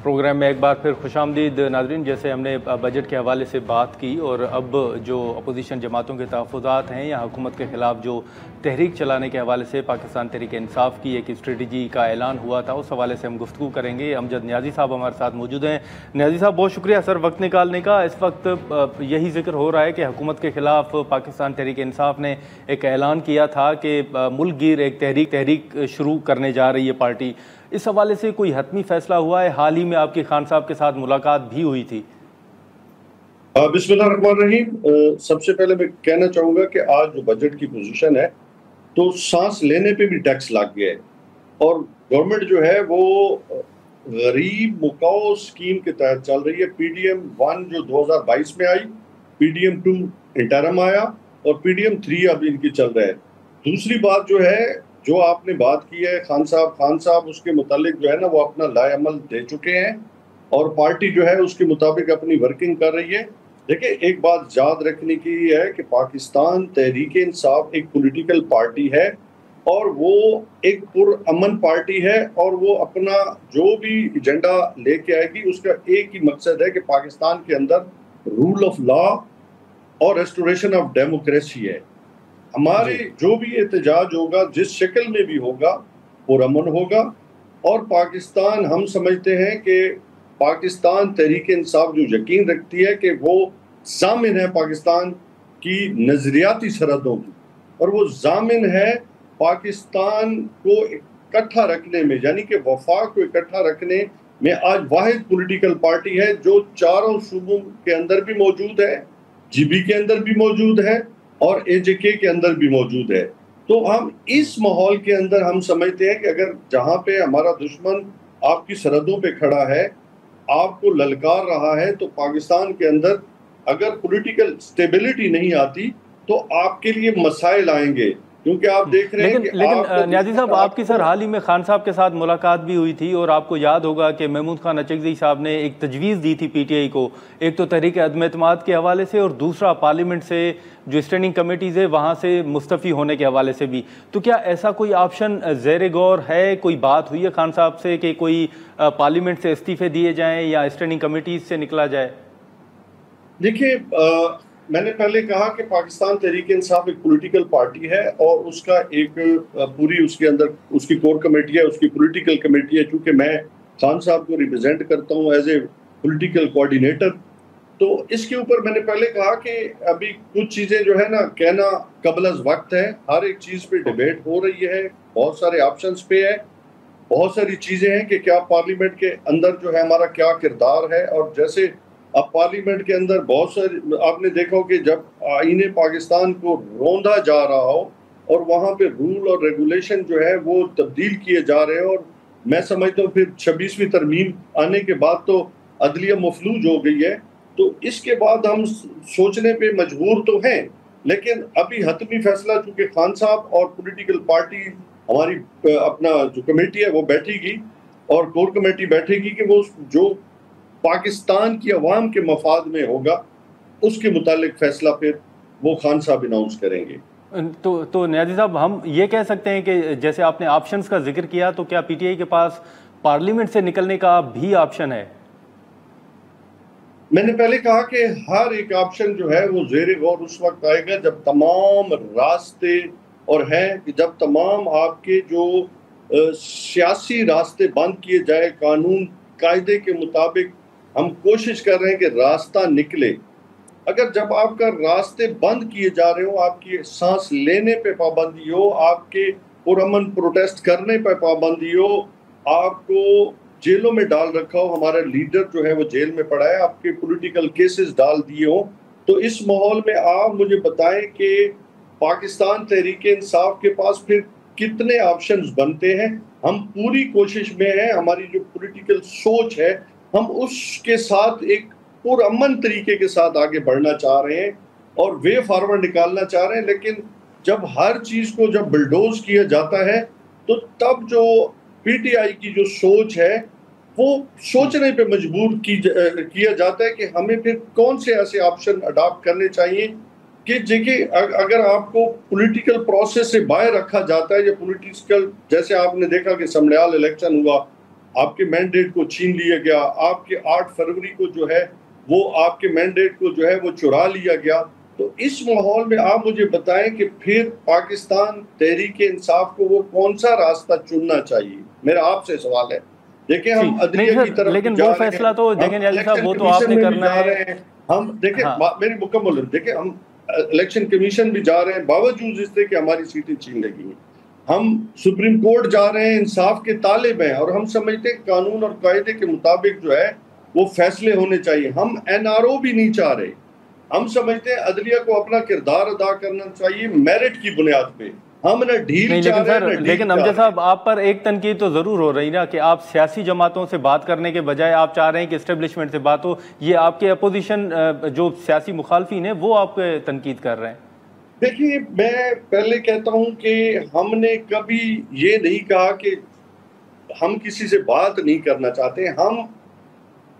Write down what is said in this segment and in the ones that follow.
Programme میں ایک بار پھر خوش آمدید ناظرین۔ جیسے ہم نے بجٹ کے حوالے سے بات کی اور اب جو اپوزیشن جماعتوں کے تحفظات ہیں یا حکومت کے خلاف جو تحریک چلانے کے حوالے سے پاکستان تحریک انصاف کی ایک اسٹریٹجی کا اعلان ہوا تھا، اس حوالے سے ہم گفتگو کریں گے۔ امجد نیازی صاحب ہمارے ساتھ موجود ہیں۔ نیازی صاحب بہت شکریہ سر وقت نکالنے کا۔ اس وقت یہی ذکر ہو رہا ہے کہ حکومت کے خلاف پاکستان تحریک انصاف نے ایک اعلان کیا تھا کہ ملک گیر ایک تحریک شروع کرنے جا رہی ہے پارٹی۔ اس حوالے سے کوئی حتمی فیصلہ ہوا ہے؟ حال ہی میں آپ کی خان صاحب کے ساتھ ملاقات بھی ہوئی تھی۔ بسم اللہ الرحمن الرحیم۔ سب سے پہلے میں کہنا چاہوں گا کہ آج جو بجٹ کی پوزیشن ہے تو سانس لینے پہ بھی ٹیکس لگ گیا ہے، اور گورنمنٹ جو ہے وہ غریب مکاؤ اسکیم کے تحت چل رہی ہے۔ پی ڈی ایم 1 جو 2022 میں آئی، پی ڈی ایم 2 انٹرم آیا اور پی ڈی ایم 3 اب ان کی چل رہا ہے۔ دوسری بات جو ہے، جو آپ نے بات کی ہے خان صاحب اس کے متعلق جو ہے نا وہ اپنا لائے عمل دے چکے ہیں، اور پارٹی جو ہے اس کے مطابق اپنی ورکنگ کر رہی ہے۔ دیکھیں، ایک بات یاد رکھنے کی ہے کہ پاکستان تحریک انصاف ایک پولیٹیکل پارٹی ہے، اور وہ ایک پرامن پارٹی ہے، اور وہ اپنا جو بھی ایجنڈا لے کے آئے گی اس کا ایک ہی مقصد ہے کہ پاکستان کے اندر رول آف لا اور ریسٹوریشن آف ڈیموکریسی ہے۔ ہمارے جو بھی احتجاج ہوگا جس شکل میں بھی ہوگا پرامن ہوگا، اور پاکستان ہم سمجھتے ہیں کہ پاکستان تحریک انصاف جو یقین رکھتی ہے کہ وہ ضامن ہے پاکستان کی نظریاتی سرحدوں کی، اور وہ ضامن ہے پاکستان کو اکٹھا رکھنے میں، یعنی کہ وفاق کو اکٹھا رکھنے میں آج واحد پولیٹیکل پارٹی ہے جو چاروں صوبوں کے اندر بھی موجود ہے، جی بی کے اندر بھی موجود ہے اور اے جے کے اندر بھی موجود ہے۔ تو ہم اس ماحول کے اندر ہم سمجھتے ہیں کہ اگر جہاں پہ ہمارا دشمن آپ کی سرحدوں پہ کھڑا ہے، آپ کو للکار رہا ہے، تو پاکستان کے اندر اگر پولیٹیکل سٹیبلٹی نہیں آتی تو آپ کے لیے مسائل آئیں گے، کیونکہ آپ دیکھ رہے ہیں کہ لیکن نیازی صاحب آپ کی سر حال ہی میں خان صاحب کے ساتھ ملاقات بھی ہوئی تھی، اور آپ کو یاد ہوگا کہ محمود خان اچکزئی صاحب نے ایک تجویز دی تھی پی ٹی آئی کو، ایک تو تحریک عدم اعتماد کے حوالے سے، اور دوسرا پارلیمنٹ سے جو اسٹینڈنگ کمیٹیز ہے وہاں سے مستعفی ہونے کے حوالے سے بھی۔ تو کیا ایسا کوئی آپشن زیر غور ہے؟ کوئی بات ہوئی ہے خان صاحب سے کہ کوئی پارلیمنٹ سے استعفے دیے جائیں یا اسٹینڈنگ کمیٹیز سے نکلا جائے؟ دیکھیے، میں نے پہلے کہا کہ پاکستان تحریک انصاف ایک پولیٹیکل پارٹی ہے، اور اس کا ایک پوری اس کے اندر اس کی کور کمیٹی ہے، اس کی پولیٹیکل کمیٹی ہے۔ چونکہ میں خان صاحب کو ریپرزینٹ کرتا ہوں ایز اے پولیٹیکل کوآرڈینیٹر، تو اس کے اوپر میں نے پہلے کہا کہ ابھی کچھ چیزیں جو ہے نا کہنا قبل از وقت ہے۔ ہر ایک چیز پہ ڈیبیٹ ہو رہی ہے، بہت سارے آپشنز پہ ہے، بہت ساری چیزیں ہیں کہ کیا پارلیمنٹ کے اندر جو ہے ہمارا کیا کردار ہے۔ اور جیسے اب پارلیمنٹ کے اندر بہت سارے آپ نے دیکھا ہو کہ جب آئین پاکستان کو روندا جا رہا ہو اور وہاں پہ رول اور ریگولیشن جو ہے وہ تبدیل کیے جا رہے ہیں، اور میں سمجھتا ہوں پھر 26ویں ترمیم آنے کے بعد تو عدلیہ مفلوج ہو گئی ہے، تو اس کے بعد ہم سوچنے پہ مجبور تو ہیں، لیکن ابھی حتمی فیصلہ چونکہ خان صاحب اور پولیٹیکل پارٹی ہماری اپنا جو کمیٹی ہے وہ بیٹھے گی، اور کور کمیٹی بیٹھے گی کہ وہ جو پاکستان کی عوام کے مفاد میں ہوگا اس کے متعلق فیصلہ پھر وہ خان صاحب اناؤنس کریں گے۔ تو نیازی صاحب ہم یہ کہہ سکتے ہیں کہ جیسے آپ نے آپشنز کا ذکر کیا، تو کیا پی ٹی آئی کے پاس پارلیمنٹ سے نکلنے کا بھی آپشن ہے؟ میں نے پہلے کہا کہ ہر ایک آپشن جو ہے وہ زیر غور اس وقت آئے گا جب تمام راستے اور ہیں کہ جب تمام آپ کے جو سیاسی راستے بند کیے جائے، قانون قاعدے کے مطابق ہم کوشش کر رہے ہیں کہ راستہ نکلے۔ اگر جب آپ کا راستے بند کیے جا رہے ہو، آپ کی سانس لینے پہ پابندی ہو، آپ کے پرامن پروٹیسٹ کرنے پہ پابندی ہو، آپ کو جیلوں میں ڈال رکھا ہو، ہمارا لیڈر جو ہے وہ جیل میں پڑا ہے، آپ کے پولیٹیکل کیسز ڈال دیے ہوں، تو اس ماحول میں آپ مجھے بتائیں کہ پاکستان تحریک انصاف کے پاس پھر کتنے آپشنز بنتے ہیں۔ ہم پوری کوشش میں ہیں، ہماری جو پولیٹیکل سوچ ہے ہم اس کے ساتھ ایک پرامن طریقے کے ساتھ آگے بڑھنا چاہ رہے ہیں اور وے فارورڈ نکالنا چاہ رہے ہیں، لیکن جب ہر چیز کو جب بلڈوز کیا جاتا ہے تو تب جو پی ٹی آئی کی جو سوچ ہے وہ سوچنے پہ مجبور کیا جاتا ہے کہ ہمیں پھر کون سے ایسے آپشن اڈاپٹ کرنے چاہیے کہ اگر آپ کو پولیٹیکل پروسیس سے باہر رکھا جاتا ہے، یا پولیٹیکل جیسے آپ نے دیکھا کہ سمڈیال الیکشن ہوا آپ کے مینڈیٹ کو چھین لیا گیا، آپ کے 8 فروری کو جو ہے وہ آپ کے مینڈیٹ کو جو ہے وہ چرا لیا گیا. تو اس ماحول میں آپ مجھے بتائیں کہ پھر پاکستان تحریک انصاف کو وہ کون سا راستہ چننا چاہیے؟ میرا آپ سے سوال ہے. دیکھیں ہم عدلیہ کی طرف لیکن جا وہ رہے فیصلہ ہیں، تو ہم دیکھیں جالی صاحب وہ تو آپ الیکشن نے کمیشن میں بھی کرنا جا ہے. رہے ہیں. ہم دیکھیں ہاں میری مکمل دیکھیں ہم الیکشن کمیشن بھی جا رہے ہیں باوجود اس سے کہ ہماری سیٹیں چھین لگی ہیں. ہم سپریم کورٹ جا رہے ہیں، انصاف کے طالب ہیں، اور ہم سمجھتے ہیں قانون اور قاعدے کے مطابق جو ہے وہ فیصلے ہونے چاہیے. ہم NRO بھی نہیں چاہ رہے. ہم سمجھتے ہیں عدلیہ کو اپنا کردار ادا کرنا چاہیے میرٹ کی بنیاد پہ. ہم نہ ڈھیل نہیں، چاہ لیکن رہے ہیں سر نہ ڈھیل لیکن چاہ امجد رہے ہیں. صاحب آپ پر ایک تنقید تو ضرور ہو رہی نا کہ آپ سیاسی جماعتوں سے بات کرنے کے بجائے آپ چاہ رہے ہیں کہ اسٹیبلشمنٹ سے بات ہو. یہ آپ کے اپوزیشن جو سیاسی مخالفین ہیں وہ آپ پہ تنقید کر رہے ہیں. دیکھیے میں پہلے کہتا ہوں کہ ہم نے کبھی یہ نہیں کہا کہ ہم کسی سے بات نہیں کرنا چاہتے. ہم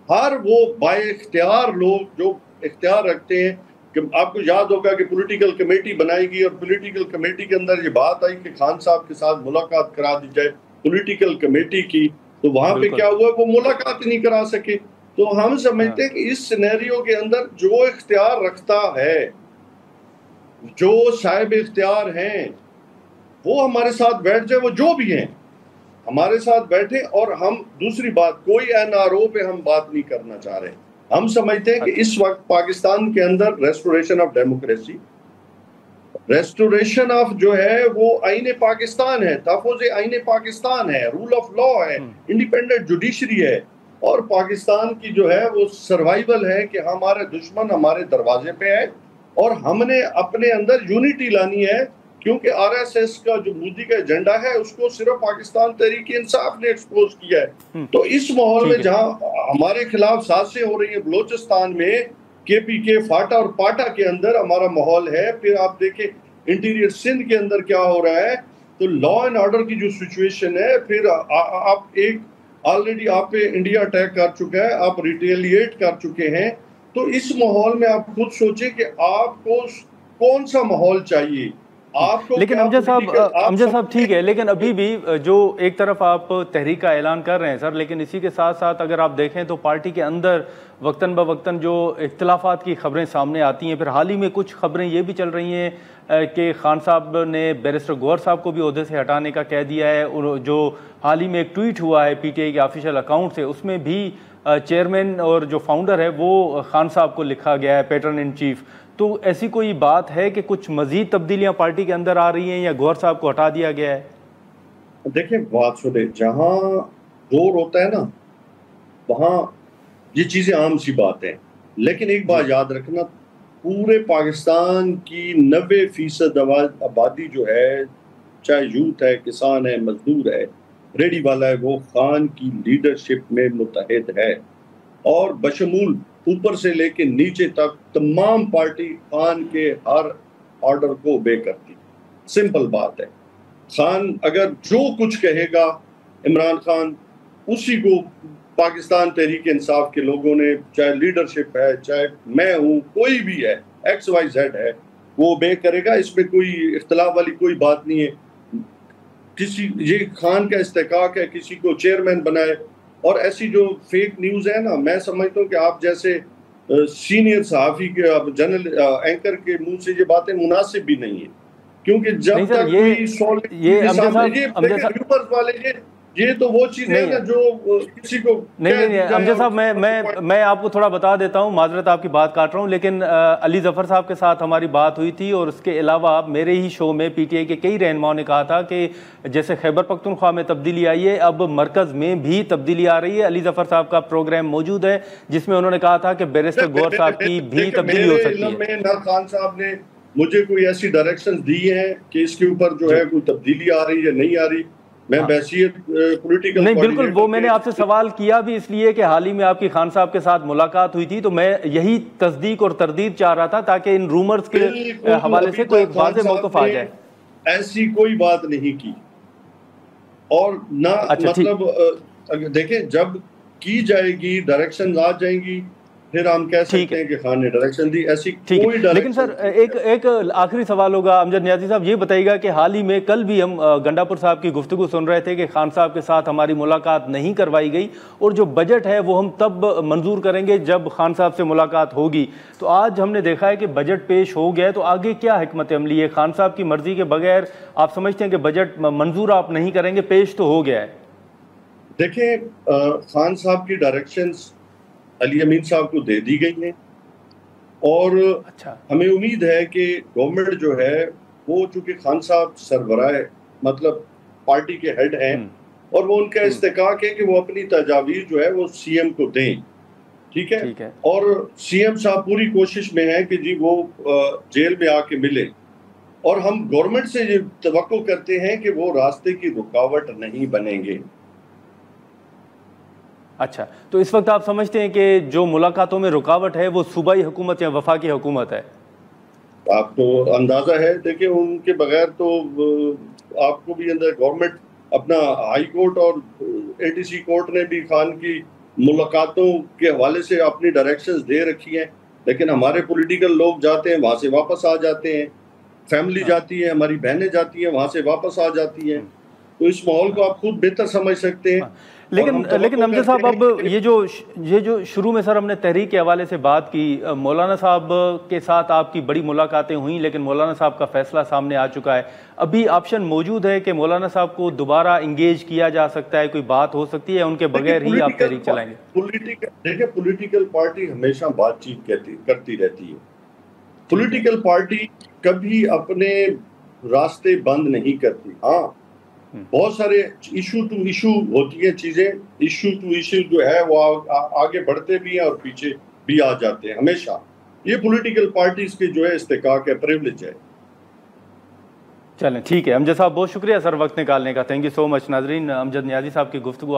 ہر وہ بائی اختیار لوگ جو اختیار رکھتے ہیں، کہ آپ کو یاد ہوگا کہ پولیٹیکل کمیٹی بنائی گئی اور پولیٹیکل کمیٹی کے اندر یہ بات آئی کہ خان صاحب کے ساتھ ملاقات کرا دی جائے پولیٹیکل کمیٹی کی. تو وہاں پہ بالکل. کیا ہوا، وہ ملاقات نہیں کرا سکے. تو ہم سمجھتے ہیں کہ اس سینیریو کے اندر جو اختیار رکھتا ہے، جو صاحب اختیار ہیں، وہ ہمارے ساتھ بیٹھ جائے، وہ جو بھی ہیں ہمارے ساتھ بیٹھے. اور ہم دوسری بات کوئی NRO پہ ہم بات نہیں کرنا چاہ رہے. ہم سمجھتے ہیں کہ اس وقت پاکستان کے اندر restoration of democracy, restoration of جو ہے وہ آئین پاکستان ہے، تحفظ آئین پاکستان ہے، رول آف لا ہے، انڈیپینڈنٹ جوڈیشری ہے، اور پاکستان کی جو ہے وہ سروائیول ہے کہ ہمارے دشمن ہمارے دروازے پہ ہے اور ہم نے اپنے اندر یونٹی لانی ہے. کیونکہ RSS کا جو مودی کا ایجنڈا ہے اس کو صرف پاکستان تحریک انصاف نے ایکسپوز کیا ہے. تو اس ماحول میں جہاں ہمارے خلاف سازشیں ہو رہی ہیں بلوچستان میں KPK فاٹا اور پاٹا کے اندر ہمارا ماحول ہے، پھر آپ دیکھیں انٹیریئر سندھ کے اندر کیا ہو رہا ہے. تو لا اینڈ آرڈر کی جو سچویشن ہے، پھر آپ ایک آلریڈی آپ پہ انڈیا اٹیک کر چکا ہے، آپ ریٹیلیٹ کر چکے ہیں. تو اس ماحول میں آپ خود سوچیں کہ آپ کو کون سا ماحول چاہیے. آپ کو لیکن امجد صاحب ٹھیک ہے، لیکن ابھی بھی جو ایک طرف آپ تحریک کا اعلان کر رہے ہیں سر، لیکن اسی کے ساتھ ساتھ اگر آپ دیکھیں تو پارٹی کے اندر وقتاً بوقتاً جو اختلافات کی خبریں سامنے آتی ہیں. پھر حال ہی میں کچھ خبریں یہ بھی چل رہی ہیں کہ خان صاحب نے بیرسٹر گوہر صاحب کو بھی عہدے سے ہٹانے کا کہہ دیا ہے. اور جو حال ہی میں ایک ٹویٹ ہوا ہے PTI کے آفیشیل اکاؤنٹ سے، اس میں بھی چیئرمین اور جو فاؤنڈر ہے وہ خان صاحب کو لکھا گیا ہے، پیٹرن ان چیف. تو ایسی کوئی بات ہے کہ کچھ مزید تبدیلیاں پارٹی کے اندر آ رہی ہیں یا گوہر صاحب کو ہٹا دیا گیا ہے؟ دیکھیں بات سنیں، جہاں زور ہوتا ہے نا وہاں یہ چیزیں عام سی بات ہیں. لیکن ایک بات یاد رکھنا، پورے پاکستان کی 90% آبادی جو ہے، چاہے یوتھ ہے، کسان ہے، مزدور ہے، ریڈی والا ہے، وہ خان کی لیڈرشپ میں متحد ہے. اور بشمول اوپر سے لے کے نیچے تک تمام پارٹی خان کے ہر آرڈر کو اوبے کرتی. سمپل بات ہے. خان اگر جو کچھ کہے گا عمران خان، اسی کو پاکستان تحریک انصاف کے لوگوں نے، چاہے لیڈرشپ ہے، چاہے میں ہوں، کوئی بھی ہے، XYZ ہے، وہ اوبے کرے گا. اس میں کوئی اختلاف والی کوئی بات نہیں ہے. یہ خان کا استحقاق ہے کسی کو چیئرمین بنائے. اور ایسی جو فیک نیوز ہے نا، میں سمجھتا ہوں کہ آپ جیسے سینئر صحافی کے جنرل اینکر کے منہ سے یہ باتیں مناسب بھی نہیں ہیں. کیونکہ جب تک کوئی یہ تو وہ چیزیں ہیں نا جو کسی کو نہیں امجد صاحب، میں آپ کو تھوڑا بتا دیتا ہوں، معذرت آپ کی بات کاٹ رہا ہوں، لیکن علی ظفر صاحب کے ساتھ ہماری بات ہوئی تھی اور اس کے علاوہ میرے ہی شو میں PTI کے کئی رہنماؤں نے کہا تھا کہ جیسے خیبر پختونخوا میں تبدیلی آئی ہے، اب مرکز میں بھی تبدیلی آ رہی ہے. علی ظفر صاحب کا پروگرام موجود ہے جس میں انہوں نے کہا تھا کہ بیرسٹر گوہر صاحب کی بھی تبدیلی ہو سکتی ہے. میرے نہ خان صاحب نے مجھے کوئی ایسی ڈائریکشن دی ہیں کہ اس کے اوپر جو ہے کوئی تبدیلی آ رہی ہے نہیں آ رہی. میں بحیثیت پولیٹیکل نہیں، بالکل، وہ میں نے آپ سے سوال کیا بھی اس لیے کہ حال ہی میں آپ کی خان صاحب کے ساتھ ملاقات ہوئی تھی، تو میں یہی تصدیق اور تردید چاہ رہا تھا تاکہ ان رومرز کے حوالے سے کوئی واضح موقف آ جائے. ایسی کوئی بات نہیں کی. اور نہ مطلب دیکھیں جب کی جائے گی، ڈائریکشن آ جائیں گی، پھر ہم کہہ سکتے ہیں کہ خان نے ڈائریکشن دی، ایسی کوئی ڈائریکشن۔ لیکن سر ایک آخری سوال ہوگا امجد نیازی صاحب، یہ بتائیے گا کہ حال ہی میں کل بھی ہم گنڈا پور صاحب کی گفتگو سن رہے تھے کہ خان صاحب کے ساتھ ہماری ملاقات نہیں کروائی گئی، اور جو بجٹ ہے وہ ہم تب منظور کریں گے جب خان صاحب سے ملاقات ہوگی۔ تو آج ہم نے دیکھا ہے کہ بجٹ پیش ہو گیا ہے، تو آگے کیا حکمت عملی ہے؟ خان صاحب کی مرضی کے بغیر آپ سمجھتے ہیں کہ بجٹ منظور آپ نہیں کریں گے؟ پیش تو ہو گیا ہے۔ دیکھیں، خان صاحب کی ڈائریکشنز علی امین صاحب کو دے دی گئی ہیں، اور ہمیں امید ہے کہ گورنمنٹ جو ہے وہ، چونکہ خان صاحب سربراہ مطلب پارٹی کے ہیڈ ہیں، اور وہ ان کا استحقاق ہے کہ وہ اپنی تجاویز جو ہے وہ سی ایم کو دیں، ٹھیک ہے؟ اور سی ایم صاحب پوری کوشش میں ہیں کہ جی وہ جیل میں آ کے ملے، اور ہم گورنمنٹ سے یہ توقع کرتے ہیں کہ وہ راستے کی رکاوٹ نہیں بنیں گے۔ اچھا، تو اس وقت آپ سمجھتے ہیں کہ جو ملاقاتوں میں رکاوٹ ہے وہ صوبائی حکومت یا وفاقی حکومت ہے؟ آپ کو اندازہ ہے، دیکھیں ان کے بغیر تو آپ کو بھی اندر گورنمنٹ اپنا ہائی کورٹ اور اے ٹی سی کورٹ نے بھی خان کی ملاقاتوں کے حوالے سے اپنی ڈائریکشنز دے رکھی ہیں، لیکن ہمارے پولیٹیکل لوگ جاتے ہیں وہاں سے واپس آ جاتے ہیں، فیملی جاتی ہے، ہماری بہنیں جاتی ہیں وہاں سے واپس آ جاتی ہیں، تو اس ماحول کو آپ خود بہتر سمجھ سکتے ہیں۔ لیکن امجد صاحب، اب یہ جو شروع میں سر ہم نے تحریک کے حوالے سے بات کی، مولانا صاحب کے ساتھ آپ کی بڑی ملاقاتیں ہوئیں، لیکن مولانا صاحب کا فیصلہ سامنے آ چکا ہے، ابھی آپشن موجود ہے کہ مولانا صاحب کو دوبارہ انگیج کیا جا سکتا ہے، کوئی بات ہو سکتی ہے، ان کے بغیر ہی آپ تحریک چلائیں گے؟ دیکھیں، پولیٹیکل پارٹی ہمیشہ بات چیت کرتی رہتی ہے، پولیٹیکل پارٹی کبھی اپنے راستے بند نہیں کرتی۔ ہاں، بہت سارے ایشو ٹو ایشو ہوتی ہیں چیزیں، ایشو ٹو ایشو جو ہے وہ آگے بڑھتے بھی ہیں اور پیچھے بھی آ جاتے ہیں، ہمیشہ یہ پولیٹیکل پارٹیز کے جو ہے استحقاق ہے، پریولیج ہے۔ چلیں ٹھیک ہے امجد صاحب، بہت شکریہ سر وقت نکالنے کا، تھینک یو سو مچ۔ ناظرین، امجد نیازی صاحب کی گفتگو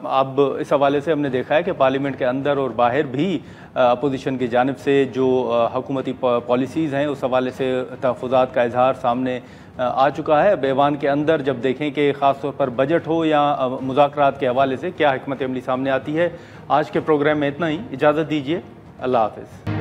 اب اس حوالے سے ہم نے دیکھا ہے کہ پارلیمنٹ کے اندر اور باہر بھی اپوزیشن کی جانب سے جو حکومتی پالیسیز ہیں اس حوالے سے تحفظات کا اظہار سامنے آ چکا ہے۔ اب ایوان کے اندر جب دیکھیں کہ خاص طور پر بجٹ ہو یا مذاکرات کے حوالے سے کیا حکمت عملی سامنے آتی ہے۔ آج کے پروگرام میں اتنا ہی، اجازت دیجیے، اللہ حافظ۔